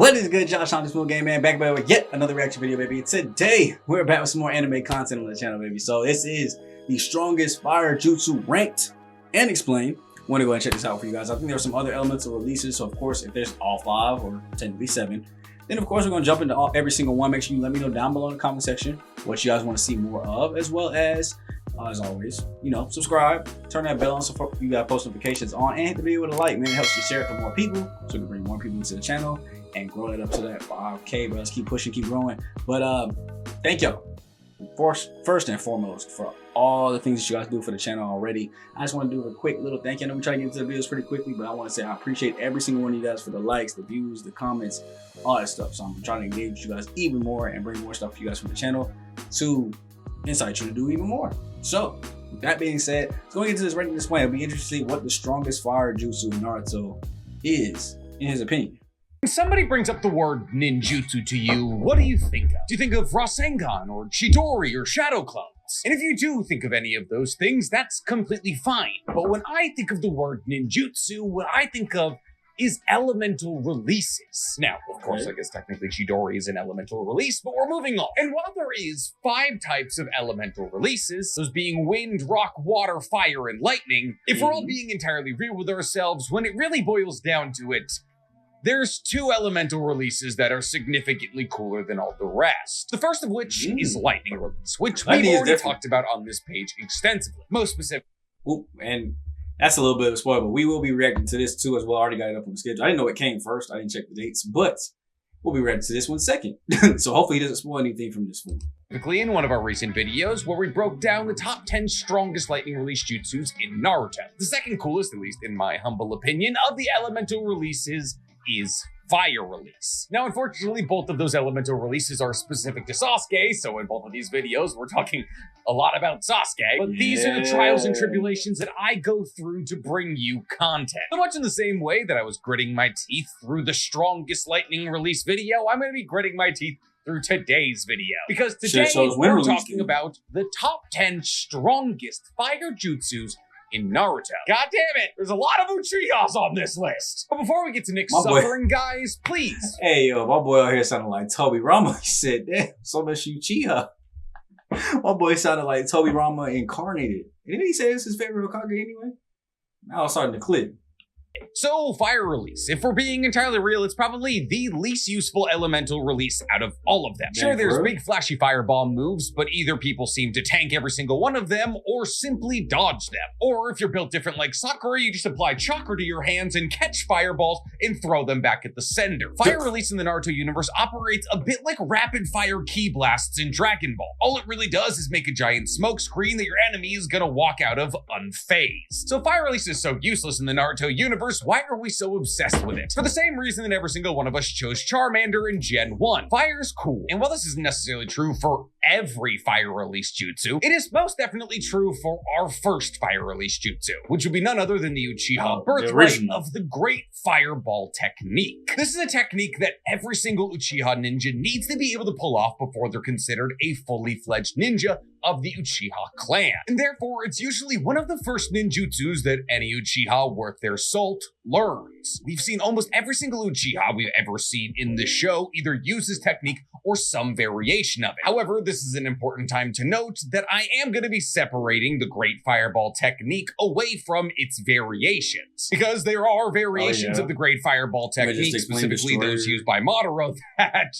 What is good, Josh on this Moon Game Man, back with yet another reaction video, baby. And today we're back with some more anime content on the channel, baby. So this is the strongest fire jutsu ranked and explained. Want to go and check this out for you guys. I think there are some other elements of releases, so of course if there's all 5 or technically 7, then of course we're going to jump into every single one. Make sure you let me know down below in the comment section what you guys want to see more of, as well as always, subscribe, turn that bell on so you got post notifications on, and hit the video with a like, man. It helps you share it to more people so we can bring more people into the channel and grow it up to that 5K, bro. Let's keep pushing, keep growing. But thank y'all first and foremost for all the things that you guys do for the channel already. I just want to do a quick little thank you. I know we try to get into the videos pretty quickly, but I want to say I appreciate every single one of you guys for the likes, the views, the comments, all that stuff. So I'm trying to engage with you guys even more and bring more stuff for you guys from the channel to incite you to do even more. So with that being said, going into this ranking display, it'll be interesting to see what the strongest fire jutsu in Naruto is, in his opinion. When somebody brings up the word ninjutsu to you, what do you think of? Do you think of Rasengan or Chidori or Shadow Clones? And if you do think of any of those things, that's completely fine. But when I think of the word ninjutsu, what I think of is elemental releases. Now, of course, I guess technically Chidori is an elemental release, but we're moving on. And while there is 5 types of elemental releases, those being wind, rock, water, fire, and lightning, if we're all being entirely real with ourselves, when it really boils down to it, there's 2 elemental releases that are significantly cooler than all the rest. The first of which is lightning release, which we've already talked about on this page extensively. Most specific. Ooh, and that's a little bit of a spoiler, but we will be reacting to this too as well. I already got it up on the schedule. I didn't know it came first. I didn't check the dates, but we'll be reacting to this one second. So hopefully he doesn't spoil anything from this one. Specifically in one of our recent videos where we broke down the top 10 strongest lightning release jutsus in Naruto. The second coolest, at least in my humble opinion, of the elemental releases is fire release. Now, unfortunately, both of those elemental releases are specific to Sasuke, so in both of these videos, we're talking a lot about Sasuke, but these are the trials and tribulations that I go through to bring you content. So much in the same way that I was gritting my teeth through the strongest lightning release video, I'm going to be gritting my teeth through today's video. Because today, we're talking about the top 10 strongest fire jutsus in Naruto. God damn it, there's a lot of Uchihas on this list. But before we get to Nick's suffering, guys, please. Hey, yo, my boy out here sounded like Toby Rama. He said, damn, so much Uchiha. My boy sounded like Toby Rama incarnated. Didn't he say it's his favorite Hokage anyway? Now it's starting to click. So, fire release. If we're being entirely real, it's probably the least useful elemental release out of all of them. Sure, there's big flashy fireball moves, but either people seem to tank every single one of them, or simply dodge them. Or if you're built different like Sakura, you just apply chakra to your hands and catch fireballs and throw them back at the sender. Fire release in the Naruto universe operates a bit like rapid fire ki blasts in Dragon Ball. All it really does is make a giant smoke screen that your enemy is gonna walk out of unfazed. So fire release is so useless in the Naruto universe. Why are we so obsessed with it? For the same reason that every single one of us chose Charmander in Gen 1. Fire is cool. And while this isn't necessarily true for every fire release jutsu, it is most definitely true for our first fire release jutsu, which would be none other than the Uchiha birthright of the Great Fireball technique. This is a technique that every single Uchiha ninja needs to be able to pull off before they're considered a fully fledged ninja of the Uchiha clan. And therefore, it's usually one of the first ninjutsus that any Uchiha worth their salt learns. We've seen almost every single Uchiha we've ever seen in the show either use this technique or some variation of it. However, this is an important time to note that I am going to be separating the Great Fireball technique away from its variations, because there are variations of the Great Fireball technique, specifically those used by Madara, that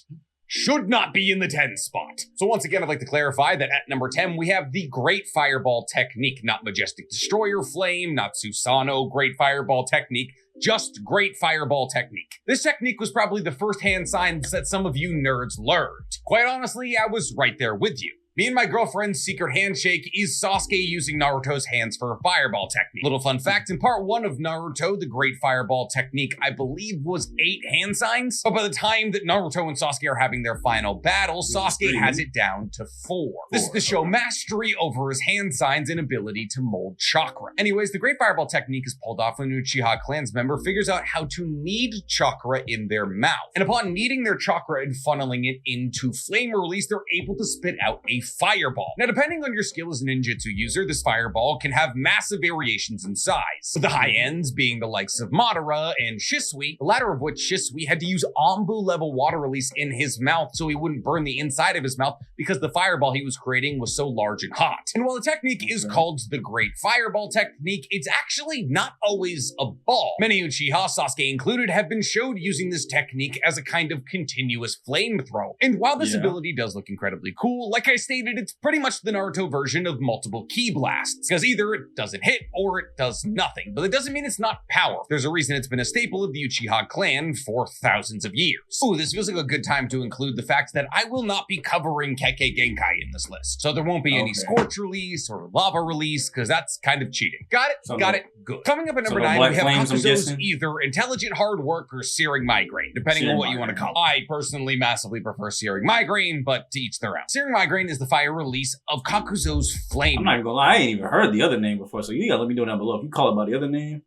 should not be in the 10 spot. So once again, I'd like to clarify that at number 10, we have the Great Fireball technique, not Majestic Destroyer Flame, not Susanoo Great Fireball technique, just Great Fireball technique. This technique was probably the first hand signs that some of you nerds learned. Quite honestly, I was right there with you. Me and my girlfriend's secret handshake is Sasuke using Naruto's hands for a fireball technique. Little fun fact, in part 1 of Naruto, the Great Fireball technique, I believe, was 8 hand signs. But by the time that Naruto and Sasuke are having their final battle, Sasuke has it down to 4. This is to show mastery over his hand signs and ability to mold chakra. Anyways, the Great Fireball technique is pulled off when an Uchiha clans member figures out how to knead chakra in their mouth. And upon kneading their chakra and funneling it into flame release, they're able to spit out a fireball. Now, depending on your skill as a ninjutsu user, this fireball can have massive variations in size, with the high ends being the likes of Madara and Shisui, the latter of which Shisui had to use Anbu level water release in his mouth so he wouldn't burn the inside of his mouth because the fireball he was creating was so large and hot. And while the technique is called the Great Fireball Technique, it's actually not always a ball. Many Uchiha, Sasuke included, have been showed using this technique as a kind of continuous flamethrower. And while this ability does look incredibly cool, like I stated, it's pretty much the Naruto version of multiple ki blasts, because either it doesn't hit or it does nothing. But it doesn't mean it's not powerful. There's a reason it's been a staple of the Uchiha clan for thousands of years. Ooh, this feels like a good time to include the fact that I will not be covering Kekkei Genkai in this list. So there won't be any Scorch release or Lava release, because that's kind of cheating. Got it? So Got it? Good. Coming up at number 9, we have Kakuzo's either intelligent hard work or searing migraine, depending on what you want to call it. I personally massively prefer searing migraine, but to each their own. Searing migraine is the fire release of Kakuzo's flame. I'm not even gonna lie, I ain't even heard the other name before, so you gotta let me know down below. If you call it by the other name,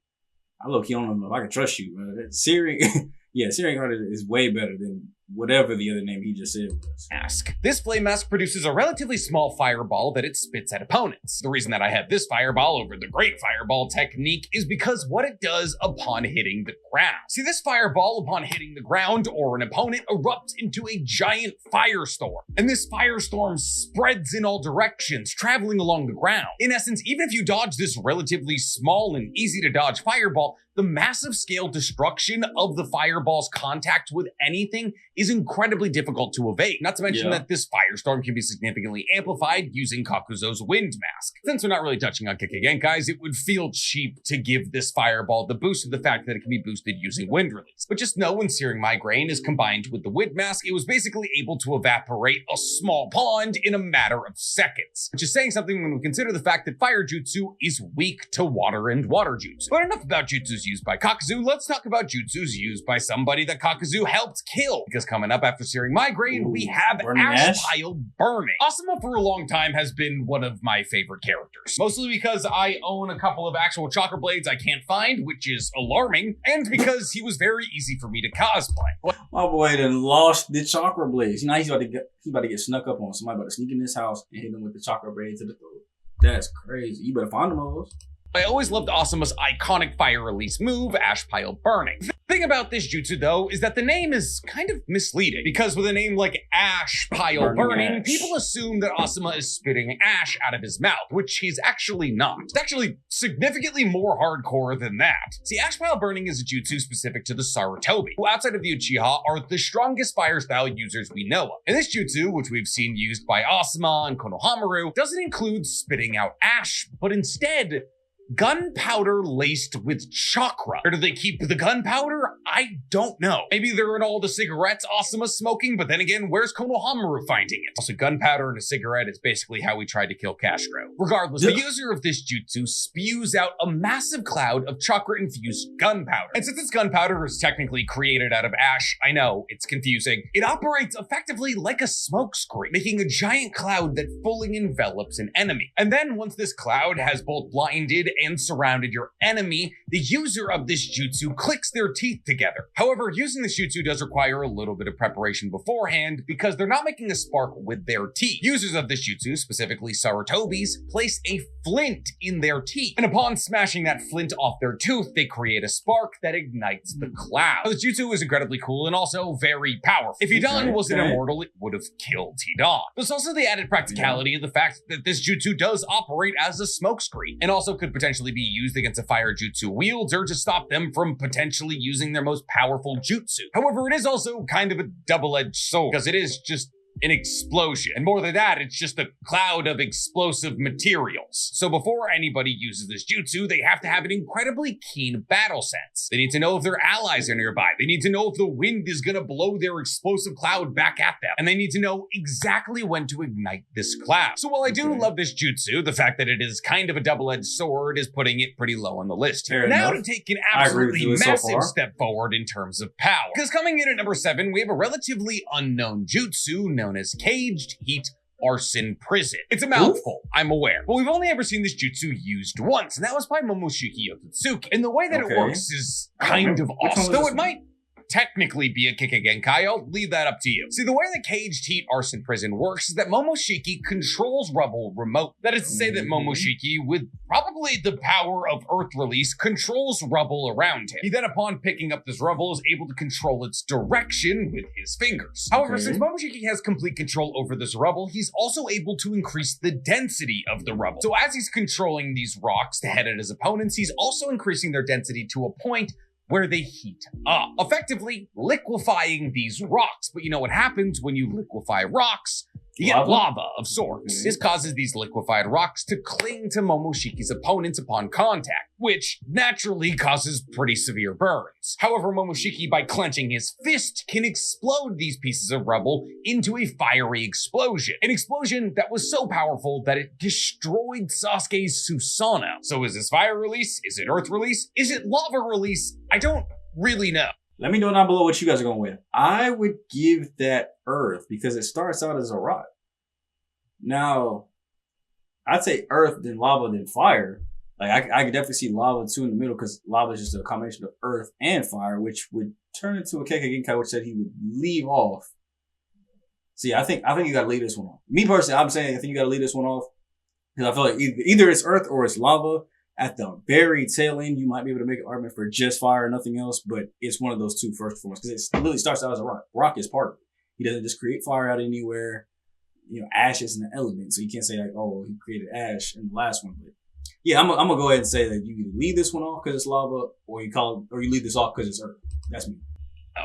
I low-key don't know if I can trust you, bro. Searing, yeah, searing heart is way better than whatever the other name he just said was. This flame mask produces a relatively small fireball that it spits at opponents. The reason that I have this fireball over the Great Fireball Technique is because what it does upon hitting the ground. See, this fireball upon hitting the ground or an opponent erupts into a giant firestorm. And this firestorm spreads in all directions, traveling along the ground. In essence, even if you dodge this relatively small and easy to dodge fireball, the massive scale destruction of the fireball's contact with anything is incredibly difficult to evade. Not to mention that this firestorm can be significantly amplified using Kakuzo's wind mask. Since we're not really touching on Kekkei Genkais, it would feel cheap to give this fireball the boost of the fact that it can be boosted using wind release. But just know when searing migraine is combined with the wind mask, it was basically able to evaporate a small pond in a matter of seconds. Which is saying something when we consider the fact that fire jutsu is weak to water and water jutsu. But enough about jutsus used by Kakuzu, let's talk about jutsus used by somebody that Kakuzu helped kill. Because coming up after searing migraine, we have Ash Pile Burning. Asuma for a long time has been one of my favorite characters. Mostly because I own a couple of actual chakra blades I can't find, which is alarming, and because he was very easy for me to cosplay. My boy done lost the chakra blades. You know, he's about to get snuck up on. Somebody about to sneak in this house and hit him with the chakra blade to the throat. That's crazy. You better find them all. I always loved Asuma's iconic fire release move, Ash Pile Burning. The thing about this jutsu, though, is that the name is kind of misleading, because with a name like Ash Pile Burning, people assume that Asuma is spitting ash out of his mouth, which he's actually not. It's actually significantly more hardcore than that. See, Ash Pile Burning is a jutsu specific to the Sarutobi, who outside of the Uchiha are the strongest fire style users we know of. And this jutsu, which we've seen used by Asuma and Konohamaru, doesn't include spitting out ash, but instead gunpowder laced with chakra. Where do they keep the gunpowder? I don't know. Maybe they're in all the cigarettes Asuma's smoking, but then again, where's Konohamaru finding it? Also, gunpowder in a cigarette is basically how we tried to kill Castro. Regardless, the user of this jutsu spews out a massive cloud of chakra-infused gunpowder. And since this gunpowder is technically created out of ash, I know, it's confusing, it operates effectively like a smokescreen, making a giant cloud that fully envelops an enemy. And then once this cloud has both blinded and surrounded your enemy, the user of this jutsu clicks their teeth together. However, using this jutsu does require a little bit of preparation beforehand because they're not making a spark with their teeth. Users of this jutsu, specifically Sarutobis, place a flint in their teeth. And upon smashing that flint off their tooth, they create a spark that ignites the cloud. Now, this jutsu is incredibly cool and also very powerful. If Hidan wasn't immortal, it would have killed Hidan. There's also the added practicality of the fact that this jutsu does operate as a smokescreen and also could potentially be used against a fire jutsu wielder to stop them from potentially using their most powerful jutsu. However, it is also kind of a double-edged sword because it is just an explosion. And more than that, it's just a cloud of explosive materials. So before anybody uses this jutsu, they have to have an incredibly keen battle sense. They need to know if their allies are nearby. They need to know if the wind is gonna blow their explosive cloud back at them. And they need to know exactly when to ignite this cloud. So while I do love this jutsu, the fact that it is kind of a double-edged sword is putting it pretty low on the list. Now to take an absolutely massive step forward in terms of power. Because coming in at number 7, we have a relatively unknown jutsu known as Caged Heat Arson Prison. It's a mouthful, I'm aware, but we've only ever seen this jutsu used once, and that was by Momoshiki Otsutsuki. And the way that it works is kind of awesome, though it might technically be a Kikagenkai, I'll leave that up to you. See, the way the caged heat arson prison works is that Momoshiki controls rubble remote. That is to say that Momoshiki, with probably the power of Earth release, controls rubble around him. He then, upon picking up this rubble, is able to control its direction with his fingers. However, since Momoshiki has complete control over this rubble, he's also able to increase the density of the rubble. So as he's controlling these rocks to head at his opponents, he's also increasing their density to a point where they heat up, effectively liquefying these rocks. But you know what happens when you liquefy rocks? You get lava of sorts. This causes these liquefied rocks to cling to Momoshiki's opponents upon contact, which naturally causes pretty severe burns. However, Momoshiki, by clenching his fist, can explode these pieces of rubble into a fiery explosion. An explosion that was so powerful that it destroyed Sasuke's Susanoo. So is this fire release? Is it earth release? Is it lava release? I don't really know. Let me know down below what you guys are going with. I would give that earth because it starts out as a rock. Now, I'd say earth, then lava, then fire. Like I could definitely see lava too in the middle because lava is just a combination of earth and fire, which would turn into a Kekagenkai, which said he would leave off. See, I think you gotta leave this one off. Me personally, I'm saying I think you gotta leave this one off because I feel like either it's earth or it's lava. At the very tail end, you might be able to make an argument for just fire and nothing else, but it's one of those two first forms because it literally starts out as a rock. Rock is part of it. He doesn't just create fire out of anywhere. You know, ash is an element, so you can't say like, oh, he created ash in the last one. But yeah, I'm gonna go ahead and say that you either leave this one off because it's lava, or you leave this off because it's earth. That's me.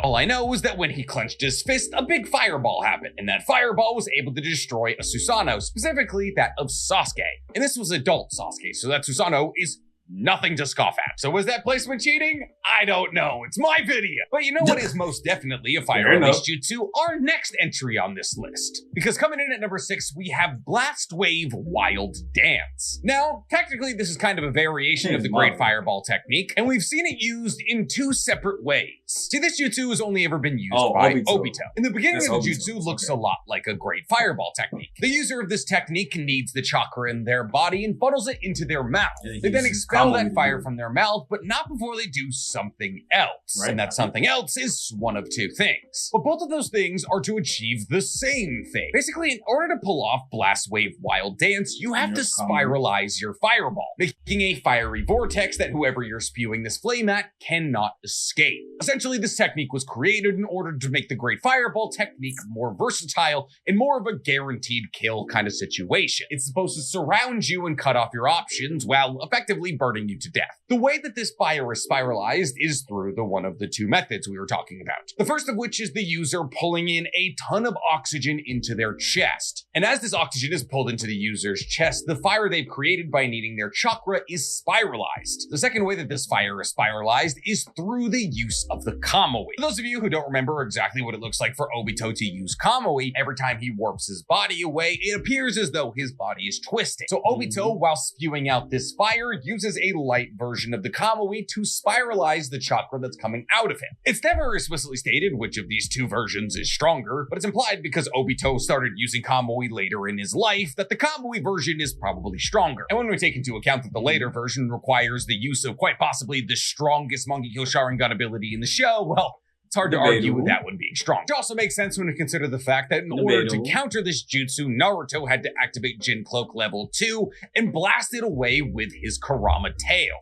All I know is that when he clenched his fist, a big fireball happened, and that fireball was able to destroy a Susanoo, specifically that of Sasuke. And this was adult Sasuke, so that Susanoo is nothing to scoff at. So was that placement cheating? I don't know. It's my video. But you know what is most definitely a fire release jutsu? Our next entry on this list. Because coming in at number 6, we have Blast Wave Wild Dance. Now, technically, this is kind of a variation of the Great Fireball technique, and we've seen it used in 2 separate ways. See, this jutsu has only ever been used by Obito. In the beginning of the jutsu looks a lot like a Great Fireball technique. The user of this technique needs the chakra in their body and funnels it into their mouth. They then expel that fire from their mouth, but not before they do something else. And that something else is one of 2 things. But both of those things are to achieve the same thing. Basically, in order to pull off Blast Wave Wild Dance, you have to spiralize your fireball, making a fiery vortex that whoever you're spewing this flame at cannot escape. Essentially, this technique was created in order to make the Great Fireball technique more versatile and more of a guaranteed kill kind of situation. It's supposed to surround you and cut off your options while effectively burning you to death. The way that this fire is spiralized is through one of the 2 methods we were talking about. The first of which is the user pulling in a ton of oxygen into their chest. And as this oxygen is pulled into the user's chest, the fire they've created by needing their chakra is spiralized. The second way that this fire is spiralized is through the use of the Kamui. For those of you who don't remember exactly what it looks like for Obito to use Kamui, every time he warps his body away, it appears as though his body is twisting. So Obito, while spewing out this fire, uses a light version of the Kamui to spiralize the chakra that's coming out of him. It's never explicitly stated which of these 2 versions is stronger, but it's implied because Obito started using Kamui later in his life that the Kamui version is probably stronger. And when we take into account that the later version requires the use of quite possibly the strongest Mangekyo Sharingan ability in the show, well, it's hard to argue with that one being strong. It also makes sense when we consider the fact that in order to counter this jutsu, Naruto had to activate Jin Cloak level 2 and blast it away with his Kurama tail.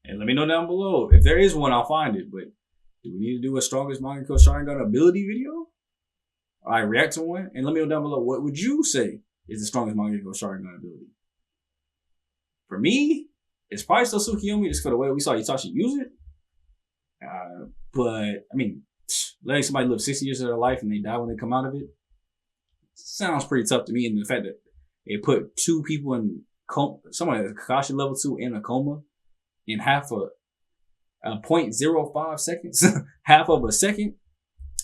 And let me know down below. If there is one, I'll find it. But do we need to do a strongest Mangekyo Sharingan ability video? I react to one. And let me know down below, what would you say is the strongest Mangekyo Sharingan ability? For me, it's probably still Tsukiyomi just for the way we saw Itachi use it. But, I mean, letting somebody live 60 years of their life and they die when they come out of it sounds pretty tough to me. And the fact that they put 2 people in coma, someone at Kakashi level 2 in a coma in half a 0.05 seconds, half of a second.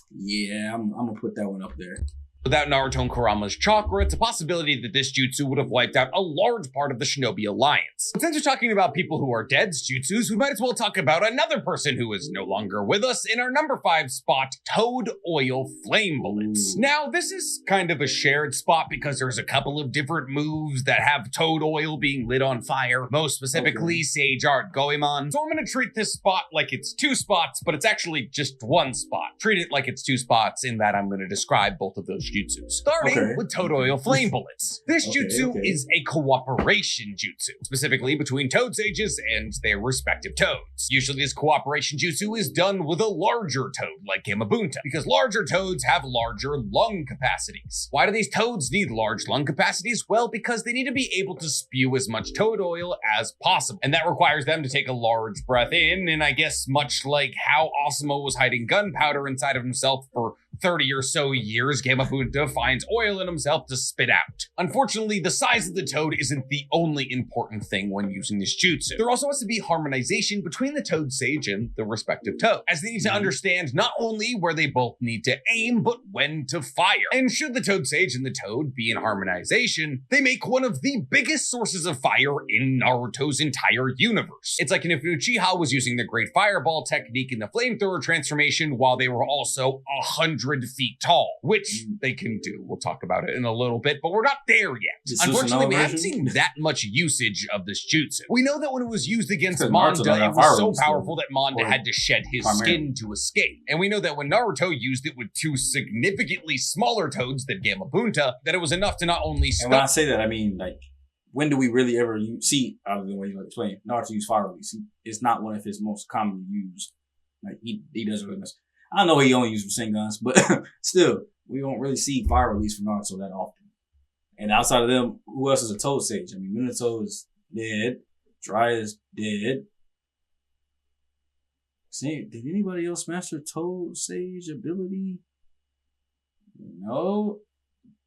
Yeah, I'm going to put that one up there. Without Naruto and Kurama's chakra, it's a possibility that this jutsu would have wiped out a large part of the Shinobi Alliance. But since we're talking about people who are dead's jutsus, we might as well talk about another person who is no longer with us in our number 5 spot, Toad Oil Flame Bullets. Now, this is kind of a shared spot because there's a couple of different moves that have Toad Oil being lit on fire, most specifically Sage Art Goemon. So I'm gonna treat this spot like it's 2 spots, but it's actually just 1 spot. Treat it like it's 2 spots in that I'm gonna describe both of those jutsu. Starting with Toad Oil Flame Bullets. This jutsu is a cooperation jutsu, specifically between Toad Sages and their respective toads. Usually this cooperation jutsu is done with a larger toad like Gamabunta, because larger toads have larger lung capacities. Why do these toads need large lung capacities? Well, because they need to be able to spew as much toad oil as possible, and that requires them to take a large breath in, and I guess much like how Asuma was hiding gunpowder inside of himself for 30 or so years, Gamabunta finds oil in himself to spit out. Unfortunately, the size of the toad isn't the only important thing when using this jutsu. There also has to be harmonization between the Toad Sage and the respective toad, as they need to understand not only where they both need to aim, but when to fire. And should the Toad Sage and the toad be in harmonization, they make one of the biggest sources of fire in Naruto's entire universe. It's like if Uchiha was using the Great Fireball technique in the Flamethrower transformation while they were also 100 feet tall, which they can do. We'll talk about it in a little bit, but we're not there yet. Unfortunately, we haven't seen that much usage of this jutsu. We know that when it was used against Manda, it was so powerful that Manda had to shed his skin to escape. And we know that when Naruto used it with 2 significantly smaller toads than Gamabunta, that it was enough to not only stop. And when I say that, I mean, like, when do we really ever see, out of the way you explain, Naruto use fire release? It's not one of his most commonly used. Like, he doesn't really miss. I know he only uses Rasengan's, but still, we don't really see fire release from Naruto that often. And outside of them, who else is a Toad Sage? I mean, Minato is dead. Jiraiya is dead. See, did anybody else master Toad Sage ability? No.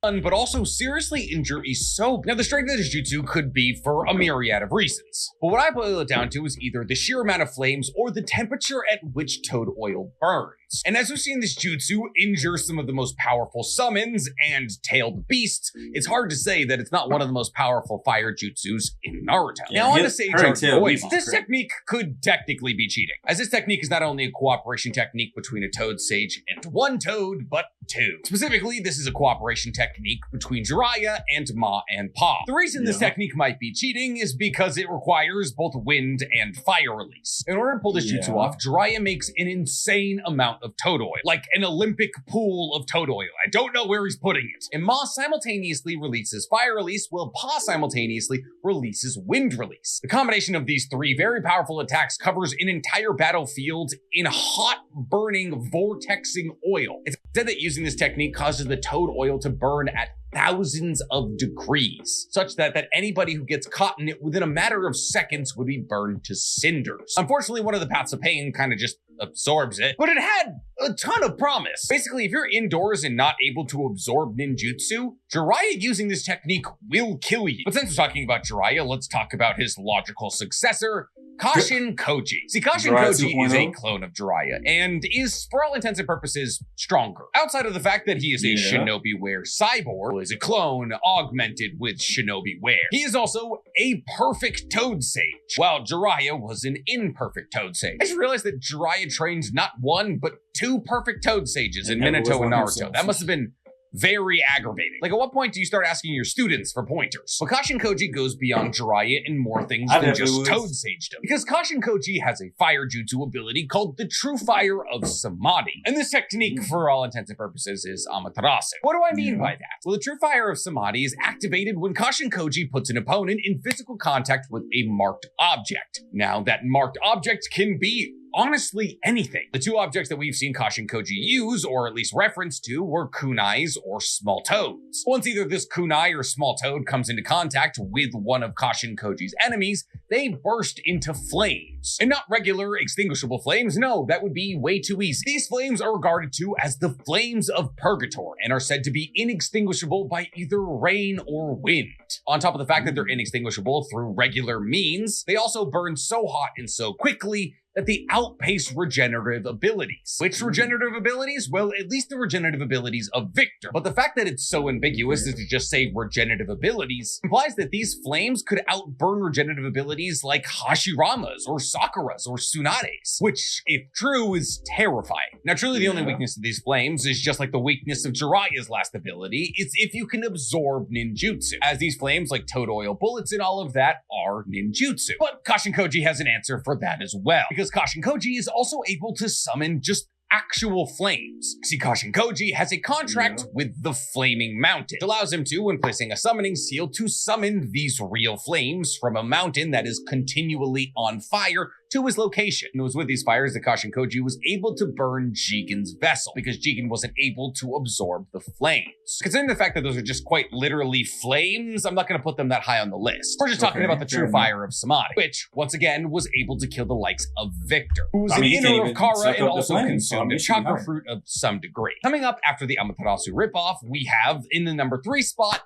But also seriously injure Isobe. Now, the strength of this jutsu could be for a myriad of reasons, but what I boil it down to is either the sheer amount of flames or the temperature at which toad oil burns. And as we've seen this jutsu injure some of the most powerful summons and tailed beasts, it's hard to say that it's not one of the most powerful fire jutsus in Naruto. Now, on to Sage Art Goemon. This technique could technically be cheating, as this technique is not only a cooperation technique between a Toad Sage and 1 toad, but 2. Specifically, this is a cooperation technique between Jiraiya and Ma and Pa. The reason this technique might be cheating is because it requires both wind and fire release. In order to pull this jutsu off, Jiraiya makes an insane amount of toad oil, like an Olympic pool of toad oil. I don't know where he's putting it. And Ma simultaneously releases fire release, while Pa simultaneously releases wind release. The combination of these 3 very powerful attacks covers an entire battlefield in hot, burning, vortexing oil. It's said that using this technique causes the toad oil to burn at thousands of degrees, such that anybody who gets caught in it within a matter of seconds would be burned to cinders. Unfortunately, one of the paths of pain kind of just absorbs it, but it had a ton of promise. Basically, if you're indoors and not able to absorb ninjutsu, Jiraiya using this technique will kill you. But since we're talking about Jiraiya, let's talk about his logical successor, Kashin Koji. See, Kashin Koji is a clone of Jiraiya and is, for all intents and purposes, stronger. Outside of the fact that he is a shinobi wear cyborg, is a clone augmented with shinobi wear. He is also a perfect Toad Sage, while Jiraiya was an imperfect Toad Sage. I just realized that Jiraiya trained not 1, but 2 perfect Toad Sages in Minato and Naruto. That must have been very aggravating. Like, at what point do you start asking your students for pointers? Well, Kashin Koji goes beyond Jiraiya in more things than just Toad Sagedom. Because Kashin Koji has a fire jutsu ability called the True Fire of Samadhi. And this technique, for all intents and purposes, is Amaterasu. What do I mean by that? Well, the True Fire of Samadhi is activated when Kashin Koji puts an opponent in physical contact with a marked object. Now, that marked object can be honestly anything. The 2 objects that we've seen Kashin Koji use, or at least reference to, were kunais or small toads. Once either this kunai or small toad comes into contact with one of Kashin Koji's enemies, they burst into flames. And not regular extinguishable flames, no, that would be way too easy. These flames are regarded to as the flames of purgatory and are said to be inextinguishable by either rain or wind. On top of the fact that they're inextinguishable through regular means, they also burn so hot and so quickly that they outpace regenerative abilities. Which regenerative abilities? Well, at least the regenerative abilities of Victor. But the fact that it's so ambiguous as to just say regenerative abilities implies that these flames could outburn regenerative abilities like Hashirama's or Sakura's or Tsunade's, which, if true, is terrifying. Now, truly the only weakness of these flames is just like the weakness of Jiraiya's last ability. It's if you can absorb ninjutsu, as these flames like toad oil bullets and all of that are ninjutsu. But Kashin Koji has an answer for that as well, because Kashin Koji is also able to summon just actual flames. See, Kashin Koji has a contract with the Flaming Mountain. It allows him to, when placing a summoning seal, to summon these real flames from a mountain that is continually on fire to his location. And it was with these fires that Kashin Koji was able to burn Jigen's vessel, because Jigen wasn't able to absorb the flames. Considering the fact that those are just quite literally flames, I'm not going to put them that high on the list. We're just talking about the true fire of Samadhi, which, once again, was able to kill the likes of Victor, who was an inner of Kara and also consumed a chakra fruit of some degree. Coming up after the Amaterasu ripoff, we have, in the number 3 spot,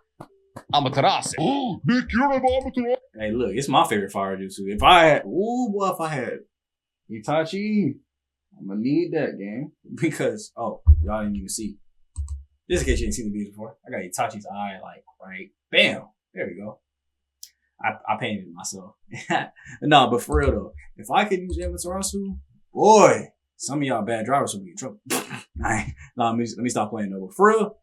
Amaterasu. Oh, Nick, you're an Amaterasu. Hey, look, it's my favorite fire jutsu. If I had Itachi, I'm gonna need that game. Because, y'all didn't even see. Just in case you didn't see the video before, I got Itachi's eye, like, right, bam, there we go. I painted it myself. No, but for real though, if I could use Amaterasu, boy, some of y'all bad drivers will be in trouble. Let me stop playing though. But for real,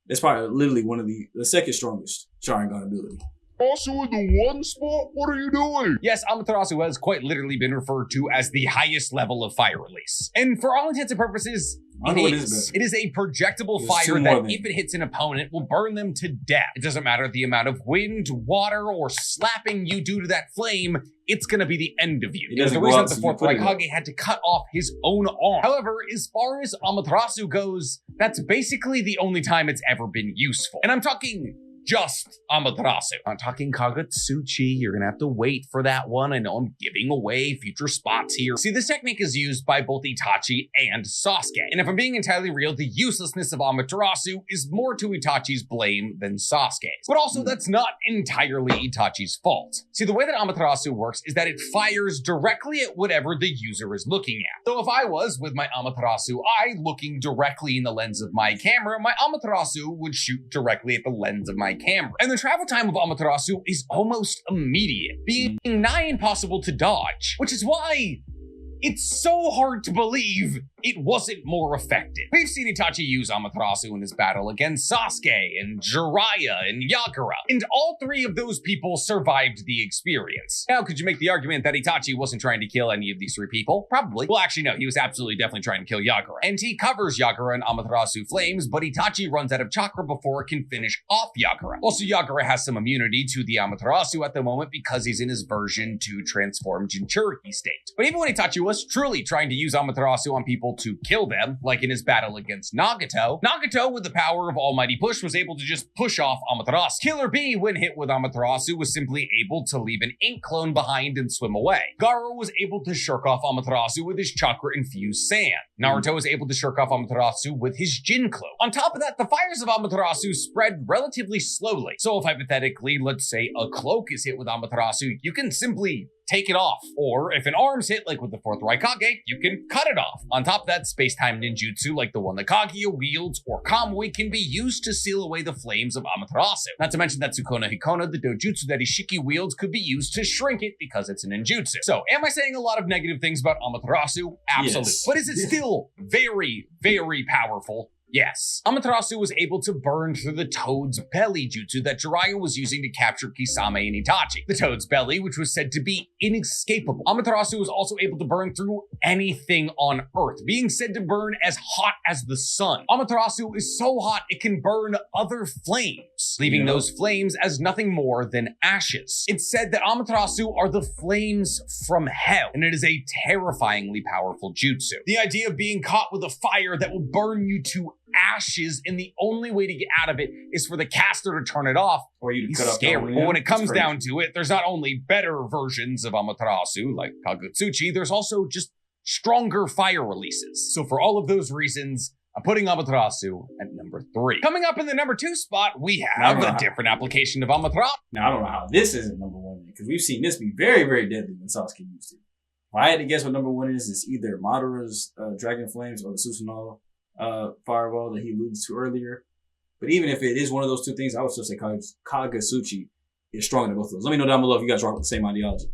it's probably literally one of the second strongest Sharingan ability. Also in the 1 spot? What are you doing? Yes, Amaterasu has quite literally been referred to as the highest level of fire release. And for all intents and purposes, it is a projectable fire that, if it hits an opponent, will burn them to death. It doesn't matter the amount of wind, water, or slapping you do to that flame, it's gonna be the end of you. It was the reason that the 4th Raikage had to cut off his own arm. However, as far as Amaterasu goes, that's basically the only time it's ever been useful. And I'm talking just Amaterasu. I'm talking Kagutsuchi. You're gonna have to wait for that one. I know I'm giving away future spots here. See, this technique is used by both Itachi and Sasuke. And if I'm being entirely real, the uselessness of Amaterasu is more to Itachi's blame than Sasuke's. But also, that's not entirely Itachi's fault. See, the way that Amaterasu works is that it fires directly at whatever the user is looking at. So if I was, with my Amaterasu eye, looking directly in the lens of my camera, my Amaterasu would shoot directly at the lens of my camera. And the travel time of Amaterasu is almost immediate, being nigh impossible to dodge, which is why it's so hard to believe it wasn't more effective. We've seen Itachi use Amaterasu in his battle against Sasuke and Jiraiya and Yagura, and all 3 of those people survived the experience. Now, could you make the argument that Itachi wasn't trying to kill any of these 3 people? Probably. Well, actually, no, he was absolutely definitely trying to kill Yagura. And he covers Yagura in Amaterasu flames, but Itachi runs out of chakra before it can finish off Yagura. Also, Yagura has some immunity to the Amaterasu at the moment because he's in his version 2 transformed Jinchuriki state. But even when Itachi was truly trying to use Amaterasu on people to kill them, like in his battle against Nagato, with the power of Almighty Push, was able to just push off Amaterasu. Killer Bee, when hit with Amaterasu, was simply able to leave an ink clone behind and swim away. Gaara was able to shirk off Amaterasu with his chakra-infused sand. Naruto was able to shirk off Amaterasu with his Jin clone. On top of that, the fires of Amaterasu spread relatively slowly. So if hypothetically, let's say a cloak is hit with Amaterasu, you can simply take it off. Or if an arm's hit, like with the 4th Raikage, you can cut it off. On top of that, space-time ninjutsu, like the one that Kaguya wields, or Kamui, can be used to seal away the flames of Amaterasu. Not to mention that Sukuna Hikona, the dojutsu that Ishiki wields, could be used to shrink it because it's a ninjutsu. So, am I saying a lot of negative things about Amaterasu? Absolutely. Yes. But is it still very, very powerful? Yes. Amaterasu was able to burn through the Toad's Belly jutsu that Jiraiya was using to capture Kisame and Itachi. The Toad's Belly, which was said to be inescapable. Amaterasu was also able to burn through anything on Earth, being said to burn as hot as the sun. Amaterasu is so hot it can burn other flames, leaving those flames as nothing more than ashes. It's said that Amaterasu are the flames from hell, and it is a terrifyingly powerful jutsu. The idea of being caught with a fire that will burn you to ashes, and the only way to get out of it is for the caster to turn it off, or you to cut scary. But when it comes down to it, there's not only better versions of Amaterasu, like Kagutsuchi, there's also just stronger fire releases. So for all of those reasons, I'm putting Amaterasu at number 3. Coming up in the number 2 spot, we have a different application of Amaterasu. Now, I don't know how this isn't number 1, because we've seen this be very, very deadly when Sasuke used it. If I had to guess what number 1 is, it's either Madara's Dragon Flames or the Susanoo Fireball that he alluded to earlier. But even if it is one of those two things, I would still say Kagutsuchi is stronger than both of those. Let me know down below if you guys rock with the same ideology.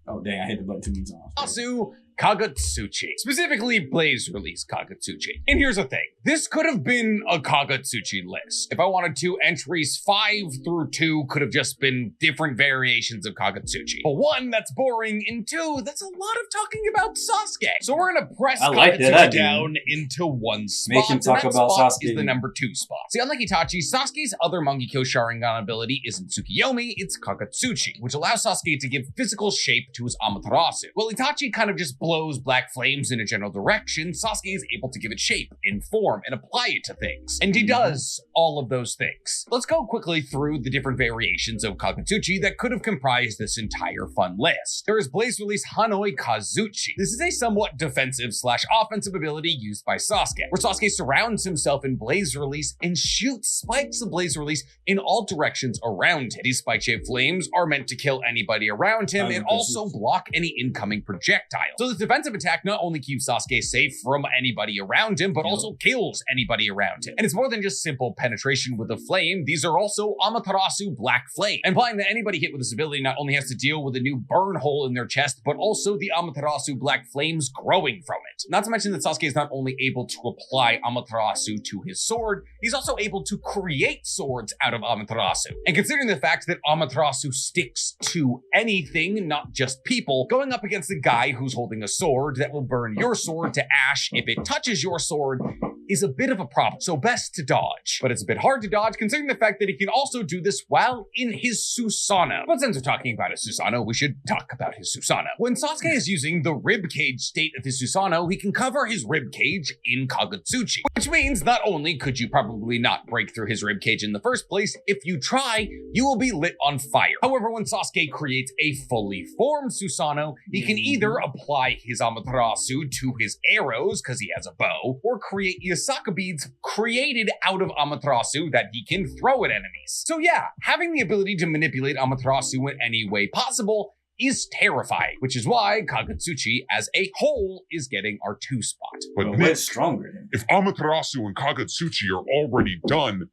Oh, dang, I hit the button too many times. Asu Kagutsuchi. Specifically, Blaze released Kagutsuchi. And here's the thing. This could have been a Kagutsuchi list. If I wanted to, entries 5 through 2 could have just been different variations of Kagutsuchi. But 1, that's boring, and 2, that's a lot of talking about Sasuke. So we're gonna press Kagutsuchi down into one spot. Make him talk about spot Sasuke. Is the number 2 spot. See, unlike Itachi, Sasuke's other Mangekyo Sharingan ability isn't Tsukiyomi, it's Kagutsuchi, which allows Sasuke to give physical shape to his Amaterasu. Well, Itachi kind of just blows black flames in a general direction. Sasuke is able to give it shape and form and apply it to things. And he does all of those things. Let's go quickly through the different variations of Kagutsuchi that could have comprised this entire fun list. There is Blaze release Hanoi Kazuchi. This is a somewhat defensive / offensive ability used by Sasuke, where Sasuke surrounds himself in Blaze release and shoots spikes of Blaze release in all directions around him. These spike-shaped flames are meant to kill anybody around him and also block any incoming projectile. So this defensive attack not only keeps Sasuke safe from anybody around him, but also kills anybody around him. And it's more than just simple penetration with a flame. These are also Amaterasu Black Flame, implying that anybody hit with this ability not only has to deal with a new burn hole in their chest, but also the Amaterasu Black Flames growing from it. Not to mention that Sasuke is not only able to apply Amaterasu to his sword, he's also able to create swords out of Amaterasu. And considering the fact that Amaterasu sticks to anything, not just people, going up against a guy who's holding a sword that will burn your sword to ash if it touches your sword is a bit of a problem, so best to dodge. But it's a bit hard to dodge considering the fact that he can also do this while in his Susanoo. But since we're talking about his Susanoo, we should talk about his Susanoo. When Sasuke is using the ribcage state of his Susanoo, he can cover his ribcage in Kagutsuchi, which means not only could you probably not break through his ribcage in the first place, if you try, you will be lit on fire. However, when Sasuke creates a fully formed Susanoo, he can either apply his Amaterasu to his arrows, because he has a bow, or create Yasaka beads created out of Amaterasu that he can throw at enemies. So yeah, having the ability to manipulate Amaterasu in any way possible is terrifying, which is why Kagutsuchi as a whole is getting our 2 spot. But Well, Nick, what's stronger than if Amaterasu and Kagutsuchi are already done,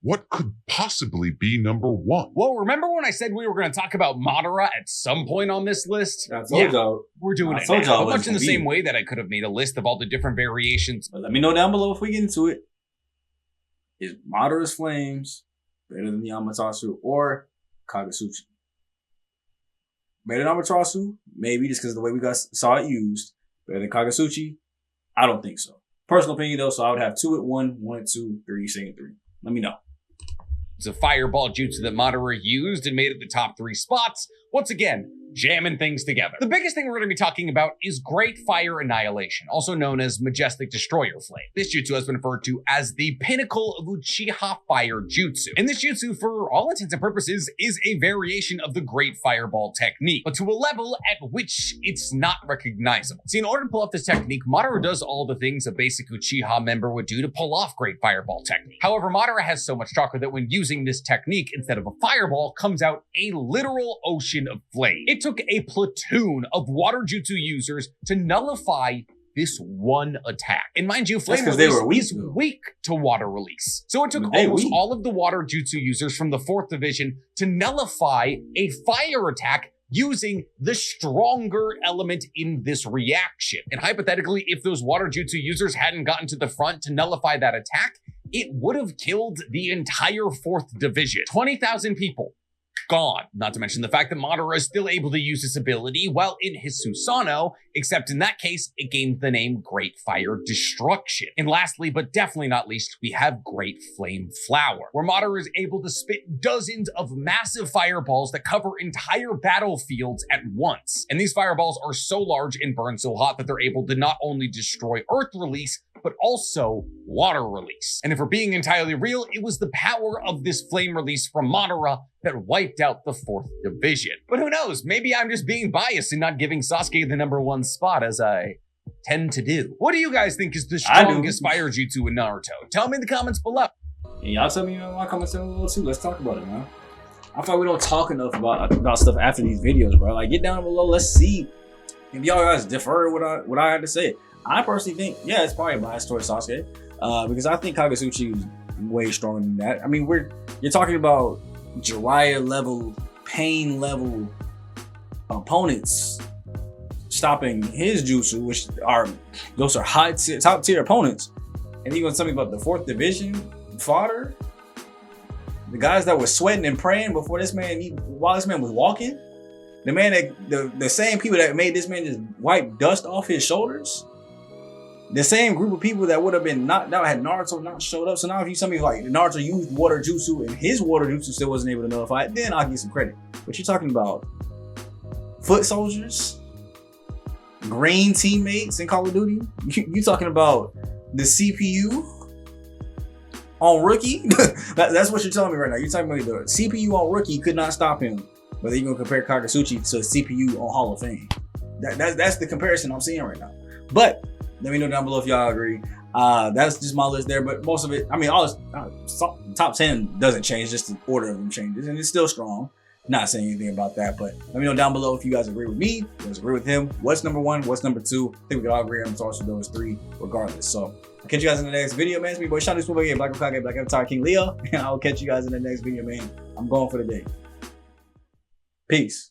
what could possibly be number 1? Well, remember when I said we were going to talk about Madara at some point on this list? I told y'all. We're doing I it told now. y'all it Much was in the gonna be. same way that I could have made a list of all the different variations. But let me know down below if we get into it. Is Madara's Flames better than the Amaterasu or Kagutsuchi? Better than Amaterasu? Maybe just because of the way we saw it used. Better than Kagutsuchi? I don't think so. Personal opinion though, so I would have 2 at 1, 1 at 2, 3 second 3. Let me know. It's a fireball jutsu that Madara used and made it the top 3 spots. Once again, jamming things together. The biggest thing we're going to be talking about is Great Fire Annihilation, also known as Majestic Destroyer Flame. This jutsu has been referred to as the pinnacle of Uchiha Fire Jutsu. And this jutsu, for all intents and purposes, is a variation of the Great Fireball technique, but to a level at which it's not recognizable. See, in order to pull off this technique, Madara does all the things a basic Uchiha member would do to pull off Great Fireball technique. However, Madara has so much chakra that when using this technique, instead of a fireball, comes out a literal ocean of flame. It took a platoon of water jutsu users to nullify this one attack. And mind you, flame That's 'cause they release were weak, is though. weak to water release. So it took They almost weak. all of the water jutsu users from the 4th division to nullify a fire attack using the stronger element in this reaction. And hypothetically, if those water jutsu users hadn't gotten to the front to nullify that attack, it would have killed the entire 4th division. 20,000 people gone. Not to mention the fact that Madara is still able to use this ability while in his Susanoo, except in that case, it gained the name Great Fire Destruction. And lastly, but definitely not least, we have Great Flame Flower, where Madara is able to spit dozens of massive fireballs that cover entire battlefields at once. And these fireballs are so large and burn so hot that they're able to not only destroy Earth release, but also water release. And if we're being entirely real, it was the power of this flame release from Madara that wiped out the 4th division. But who knows, maybe I'm just being biased and not giving Sasuke the number 1 spot as I tend to do. What do you guys think is the strongest fire jutsu in Naruto? Tell me in the comments below. And y'all tell me in my comments down below too. Let's talk about it, man. I feel like we don't talk enough about stuff after these videos, bro. Like, get down below. Let's see if y'all guys defer what I had to say, I personally think, yeah, it's probably biased towards Sasuke, because I think Kagutsuchi is way stronger than that. I mean, you're talking about Jiraiya level, pain level opponents stopping his jutsu, which are those are top tier opponents, and you gonna tell me about the 4th division fodder, the guys that were sweating and praying before this man, while this man was walking, the man that the same people that made this man just wipe dust off his shoulders, the same group of people that would have been knocked out had Naruto not showed up. So now if you tell me like Naruto used water jutsu and his water jutsu still wasn't able to nullify it, then I'll give some credit. But you're talking about foot soldiers, green teammates in Call of Duty. You talking about the CPU on Rookie? That's what you're telling me right now. You're talking about the CPU on Rookie could not stop him, but then you're gonna compare Kagutsuchi to CPU on Hall of Fame. That's the comparison I'm seeing right now. But let me know down below if y'all agree. That's just my list there, but most of it, I mean, all this top 10 doesn't change, just the order of them changes, and it's still strong. Not saying anything about that, but let me know down below if you guys agree with me, you guys agree with him. What's number 1? What's number 2? I think we could all agree on those 3 regardless. So I'll catch you guys in the next video, man. It's me, boy, Sean, this movie, Black Okage, Black Avatar, King Leo, and I'll catch you guys in the next video, man. I'm going for the day. Peace.